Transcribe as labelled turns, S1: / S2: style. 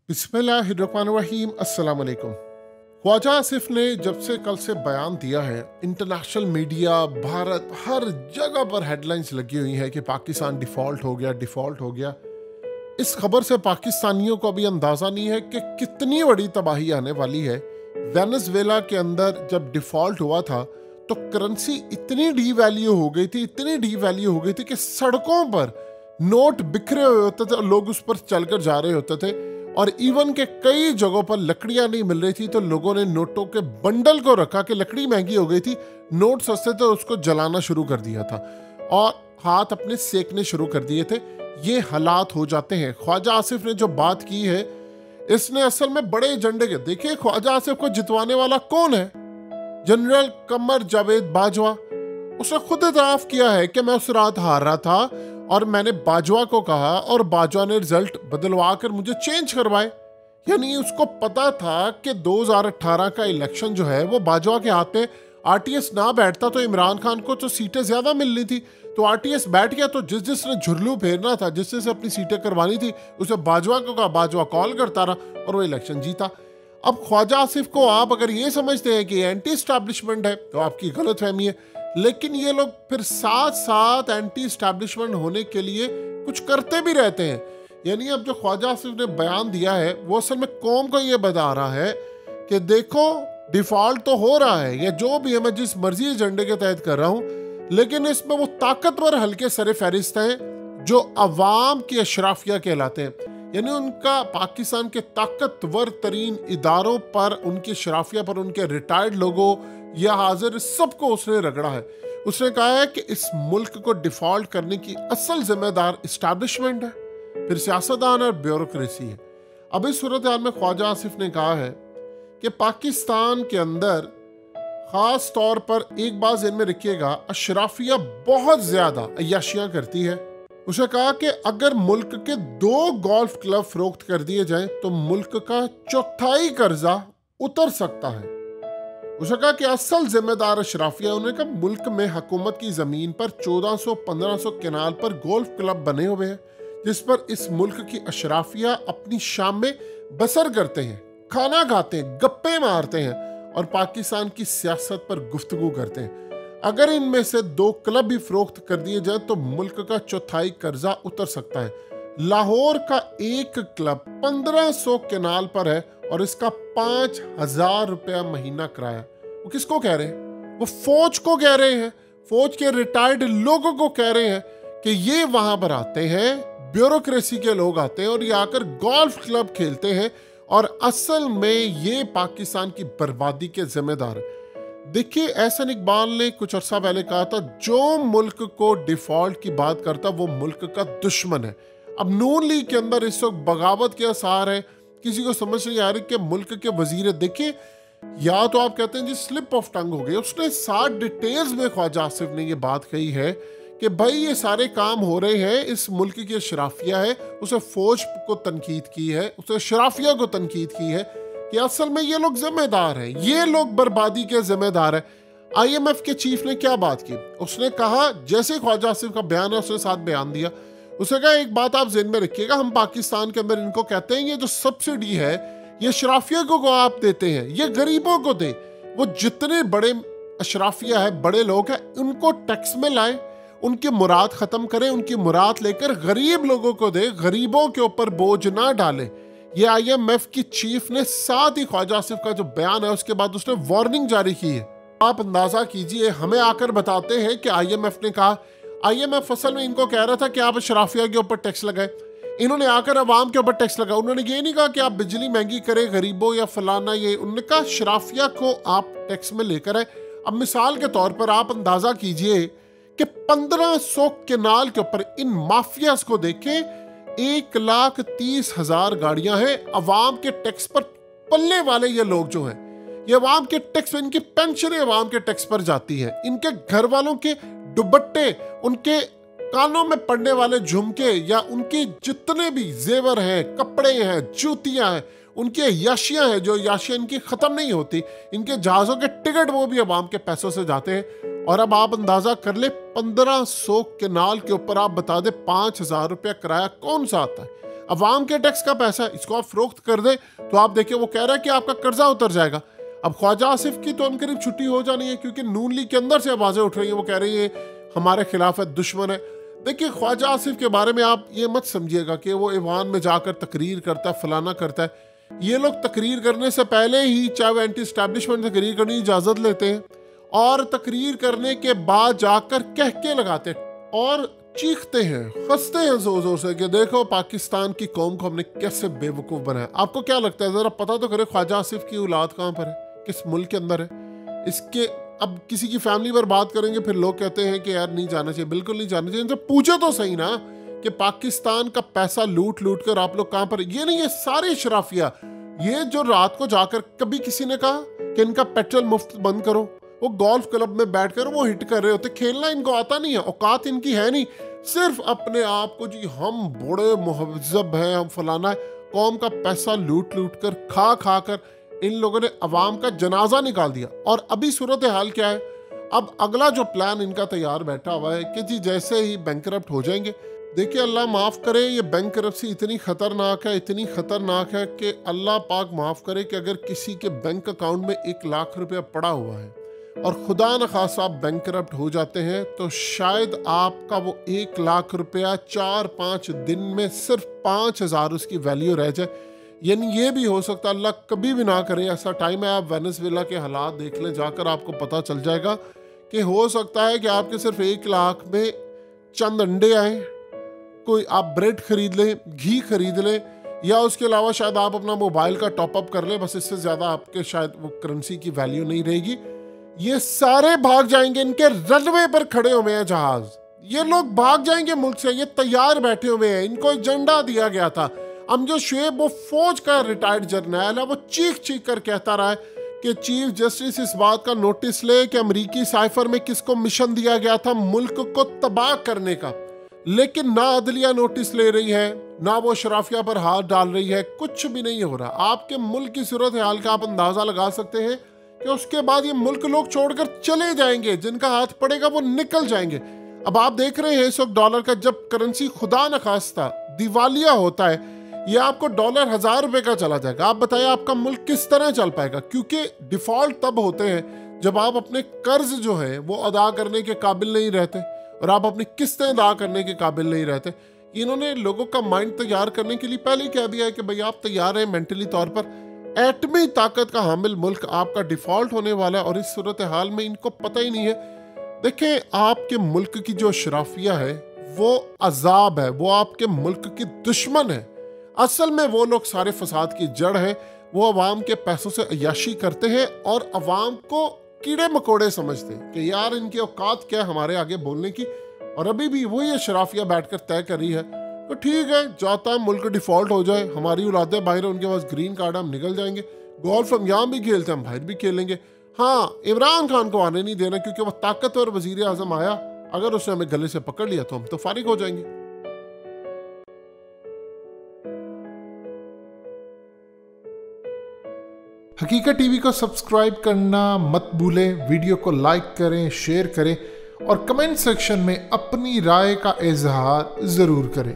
S1: बिस्मिल्लाहिर्रहमानिर्रहीम। अस्सलाम वालेकुम। ख्वाजा आसिफ ने जब से कल से बयान दिया है, इंटरनेशनल मीडिया, भारत, हर जगह पर हेडलाइंस लगी हुई है कि पाकिस्तान डिफ़ॉल्ट हो गया, डिफ़ॉल्ट हो गया। इस खबर से पाकिस्तानियों को अभी अंदाज़ा नहीं है कि कितनी बड़ी तबाही आने वाली है। वेनेजुएला के अंदर जब डिफ़ॉल्ट हुआ था तो करेंसी इतनी डीवैल्यू हो गई थी, इतनी डीवैल्यू हो गई थी कि सड़कों पर नोट बिखरे हुए होते थे और लोग उस पर चलकर जा रहे होते थे। और इवन के कई जगहों पर लकड़ियां नहीं मिल रही थी तो लोगों ने नोटों के बंडल को रखा कि लकड़ी महंगी हो गई थी, नोट सस्ते थे, उसको जलाना शुरू कर दिया था और हाथ अपने सेकने शुरू कर दिए थे। ये हालात हो जाते हैं। ख्वाजा आसिफ ने जो बात की है, इसने असल में बड़े एजेंडे के, देखिए ख्वाजा आसिफ को जितवाने वाला कौन है? जनरल कमर जावेद बाजवा। उसने खुद इतराफ किया है कि मैं उस रात हार रहा था और मैंने बाजवा को कहा और बाजवा ने रिजल्ट बदलवा कर मुझे चेंज करवाए। यानी उसको पता था कि 2018 का इलेक्शन जो है वो बाजवा के हाथ में, आरटीएस ना बैठता तो इमरान खान को तो सीटें ज्यादा मिलनी थी, तो आरटीएस बैठ गया तो जिसने झुर्लू फेरना था, जिससे अपनी सीटें करवानी थी, उसे बाजवा को कहा, बाजवा कॉल करता रहा और वो इलेक्शन जीता। अब ख्वाजा आसिफ को आप अगर ये समझते हैं कि एंटी एस्टैब्लिशमेंट है तो आपकी गलत फहमी है, लेकिन ये लोग फिर साथ साथ एंटी एस्टैब्लिशमेंट होने के लिए कुछ करते भी रहते हैं। यानी अब जो ख्वाजा आसिफ ने बयान दिया है वो असल में कौम को ये बता रहा है कि देखो डिफॉल्ट तो हो रहा है, ये जो भी है मैं जिस मर्जी एजेंडे के तहत कर रहा हूँ, लेकिन इसमें वो ताकतवर हल्के सरे फहरिस्त हैं जो अवाम की अशराफिया कहलाते हैं। यानी उनका पाकिस्तान के ताकतवर तरीन इदारों पर, उनकी शराफिया पर, उनके रिटायर्ड लोगों या हाजिर सबको उसने रगड़ा है। उसने कहा है कि इस मुल्क को डिफॉल्ट करने की असल जिम्मेदार इस्टेब्लिशमेंट है, फिर सियासतदान और ब्यूरोक्रेसी है। अब इस सूरत हाल में ख्वाजा आसिफ ने कहा है कि पाकिस्तान के अंदर खास तौर पर एक बात ज़हन में रखिएगा, अशराफिया बहुत ज्यादा अय्याशियां करती है। उसने कहा कि अगर मुल्क के 2 गोल्फ क्लब फरोख्त कर दिए जाएं तो मुल्क का चौथाई कर्जा उतर सकता है। उसने कहा कि असल जिम्मेदार अशराफिया, उन्होंने कहा मुल्क में हुकूमत की जमीन पर 1400-1500 केनाल पर गोल्फ क्लब बने हुए हैं जिस पर इस मुल्क की अशराफिया अपनी शाम में बसर करते हैं, खाना खाते हैं, गप्पे मारते हैं और पाकिस्तान की सियासत पर गुफ्तगू करते हैं। अगर इनमें से 2 क्लब भी फरोख्त कर दिए जाए तो मुल्क का चौथाई कर्जा उतर सकता है। लाहौर का एक क्लब 1500 केनाल पर है और इसका 5000 रुपया महीना किराया। वो किसको कह रहे हैं? वो फौज को कह रहे हैं, फौज के रिटायर्ड लोगों को कह रहे हैं कि ये वहां पर आते हैं, ब्यूरोक्रेसी के लोग आते हैं और ये आकर गोल्फ क्लब खेलते हैं और असल में ये पाकिस्तान की बर्बादी के जिम्मेदार है। देखिए एहसन इकबाल ने कुछ अर्सा पहले कहा था, जो मुल्क को डिफॉल्ट की बात करता वो मुल्क का दुश्मन है। अब नून लीग के अंदर इस वक्त बगावत के आसार है, किसी को समझ नहीं आ रही कि मुल्क के वजीर, देखिए या तो आप कहते हैं जी स्लिप ऑफ टंग हो गई, उसने 7 डिटेल्स में ख्वाजा आसिफ ने ये बात कही है कि भाई ये सारे काम हो रहे हैं, इस मुल्क की शराफिया है, उसे फौज को तनकीद की है, उसे शराफिया को तनकीद की है कि असल में ये लोग जिम्मेदार हैं, ये लोग बर्बादी के जिम्मेदार हैं। IMF के चीफ ने क्या बात की? उसने कहा, जैसे ख्वाजा आसिफ का बयान है उसने साथ बयान दिया, उसने कहा एक बात आप ज़हन में रखिएगा, हम पाकिस्तान के अंदर इनको कहते हैं ये जो सब्सिडी है ये अशराफिया को आप देते हैं, ये गरीबों को दे। वो जितने बड़े अशराफिया है, बड़े लोग हैं, उनको टैक्स में लाएं, उनकी मुराद खत्म करें, उनकी मुराद लेकर गरीब लोगों को दे, गरीबों के ऊपर बोझ ना डालें। ये IMF की चीफ ने साथ ही ख्वाजा आसिफ का जो बयान है उसके बाद उसने वार्निंग जारी की है। आप अंदाजा कीजिए, हमें आकर बताते हैं कि IMF ने कहा, IMF असल में इनको कह रहा था कि आप शराफिया के ऊपर टैक्स लगाएं, इन्होंने आकर अवाम के ऊपर टैक्स लगाया। उन्होंने ये नहीं कहा कि आप बिजली महंगी करें गरीबों या फलाना, ये उन्होंने कहा शराफिया को आप टैक्स में लेकर आए। अब मिसाल के तौर पर आप अंदाजा कीजिए कि 1500 केनाल के ऊपर इन माफियाज को देखें, 1,30,000 गाड़ियां हैं, अवाम के टैक्स पर पल्ले वाले ये लोग जो हैं, ये अवाम के टैक्स, इनकी पेंशनें अवाम के टैक्स पर जाती है, इनके घर वालों के दुपट्टे, उनके कानों में पड़ने वाले झुमके या उनके जितने भी जेवर हैं, कपड़े हैं, जूतियां हैं, उनकी याशियां हैं, जो याशियां इनकी खत्म नहीं होती, इनके जहाजों के टिकट वो भी अवाम के पैसों से जाते हैं। और अब आप अंदाजा कर ले, 1500 केनाल के ऊपर आप बता दे 5000 रुपया किराया कौन सा आता है? अवाम के टैक्स का पैसा है, इसको आप फरोख्त कर दे तो आप देखिए वो कह रहा है कि आपका कर्जा उतर जाएगा। अब ख्वाजा आसिफ की तो अनकरीब छुट्टी हो जानी है, क्योंकि नून लीग के अंदर से आवाजें उठ रही हैं, वो कह रही है हमारे खिलाफ है, दुश्मन है। देखिए ख्वाजा आसिफ के बारे में आप ये मत समझिएगा कि वो ईवान में जाकर तकरीर करता है, फलाना करता है। ये लोग तकरीर करने से पहले ही चाहे वो एंटी स्टैब्लिशमेंट तकरीर करने की इजाज़त लेते हैं और तकरीर करने के बाद जाकर कहके लगाते हैं और चीखते हैं, हंसते हैं जोर जोर से कि देखो पाकिस्तान की कौम को हमने कैसे बेवकूफ़ बनाया। आपको क्या लगता है, ज़रा पता तो करे ख्वाजा आसिफ की औलाद कहाँ पर है, किस मुल्क के अंदर है। इसके अब किसी की फैमिली पर बात करेंगे फिर लोग कहते हैं कि यार नहीं जाना चाहिए, बिल्कुल नहीं जाना चाहिए। इनसे पूछो तो सही ना कि पाकिस्तान का पैसा लूट लूट कर आप लोग कहाँ पर, ये नहीं, ये सारे शराफिया, ये जो रात को जाकर कभी किसी ने कहा कि इनका पेट्रोल मुफ्त बंद करो, वो गोल्फ क्लब में बैठकर वो हिट कर रहे होते। खेलना इनको आता नहीं है, औकात इनकी है नहीं, सिर्फ अपने आप को जी हम बड़े मुहज़्ज़ब हैं, हम फलाना है। कौम का पैसा लूट लूट कर खा खा कर इन लोगों ने अवाम का जनाजा निकाल दिया। और अभी सूरत हाल क्या है, अब अगला जो प्लान इनका तैयार बैठा हुआ है कि जी जैसे ही बैंकरप्ट हो जाएंगे, देखिए अल्लाह माफ़ करे, ये बैंकरप्सी इतनी ख़तरनाक है, इतनी ख़तरनाक है कि अल्लाह पाक माफ़ करे कि अगर किसी के बैंक अकाउंट में 1 लाख रुपया पड़ा हुआ है और खुदा न खासा आप बैंकरप्ट हो जाते हैं तो शायद आपका वो 1 लाख रुपया 4-5 दिन में सिर्फ 5,000 उसकी वैल्यू रह जाए। यानी ये भी हो सकता, अल्लाह कभी भी ना करे ऐसा टाइम है। आप वेनेजुएला के हालात देख लें जाकर, आपको पता चल जाएगा कि हो सकता है कि आपके सिर्फ 1 लाख में चंद अंडे आए, कोई आप ब्रेड खरीद लें, घी खरीद लें, या उसके अलावा शायद आप अपना मोबाइल का टॉपअप कर लें, बस इससे ज़्यादा आपके शायद वो करेंसी की वैल्यू नहीं रहेगी। ये सारे भाग जाएंगे, इनके रनवे पर खड़े हुए हैं जहाज, ये लोग भाग जाएंगे मुल्क से, ये तैयार बैठे हुए हैं, इनको एजेंडा दिया गया था। अब जो शुएब वो फौज का रिटायर्ड जर्नैल है, वो चीख चीख कर कहता रहा है कि चीफ जस्टिस इस बात का नोटिस ले कि अमेरिकी साइफर में किसको मिशन दिया गया था मुल्क को तबाह करने का, लेकिन ना अदलिया नोटिस ले रही है, ना वो शराफिया पर हाथ डाल रही है, कुछ भी नहीं हो रहा। आपके मुल्क की सूरत हाल का आप अंदाजा लगा सकते हैं कि उसके बाद ये मुल्क लोग छोड़कर चले जाएंगे, जिनका हाथ पड़ेगा वो निकल जाएंगे। अब आप देख रहे हैं इस वक्त डॉलर का जब करेंसी खुदा न खास्ता दिवालिया होता है, ये आपको डॉलर 1,000 रुपए का चला जाएगा। आप बताइए आपका मुल्क किस तरह चल पाएगा, क्योंकि डिफॉल्ट तब होते हैं जब आप अपने कर्ज जो है वो अदा करने के काबिल नहीं रहते और आप अपनी किस्तें अदा करने के काबिल नहीं रहते। इन्होंने लोगों का माइंड तैयार करने के लिए पहले ही कह दिया है कि भाई आप तैयार हैं मेंटली तौर पर, एटमी ताकत का हामिल मुल्क आपका डिफॉल्ट होने वाला है और इस सूरत हाल में इनको पता ही नहीं है। देखें आपके मुल्क की जो शराफिया है वो अजाब है, वो आपके मुल्क की दुश्मन है। असल में वो लोग सारे फसाद की जड़ है, वो अवाम के पैसों से अय्याशी करते हैं और अवाम को कीड़े मकोड़े समझते हैं कि यार इनकी औकात क्या हमारे आगे बोलने की। और अभी भी वही शराफिया बैठकर तय कर रही है तो ठीक है, जाता है मुल्क डिफॉल्ट हो जाए, हमारी औलादें बाहर, उनके पास ग्रीन कार्ड, हम निकल जाएंगे, गोल्फ हम यहाँ भी खेलते हैं, हम बाहर भी खेलेंगे। हाँ, इमरान खान को आने नहीं देना, क्योंकि वह ताकतवर वजीर आजम आया, अगर उसने हमें गले से पकड़ लिया तो हम तो फारिग हो जाएंगे। हकीकत टीवी को सब्सक्राइब करना मत भूलें, वीडियो को लाइक करें, शेयर करें और कमेंट सेक्शन में अपनी राय का इजहार ज़रूर करें।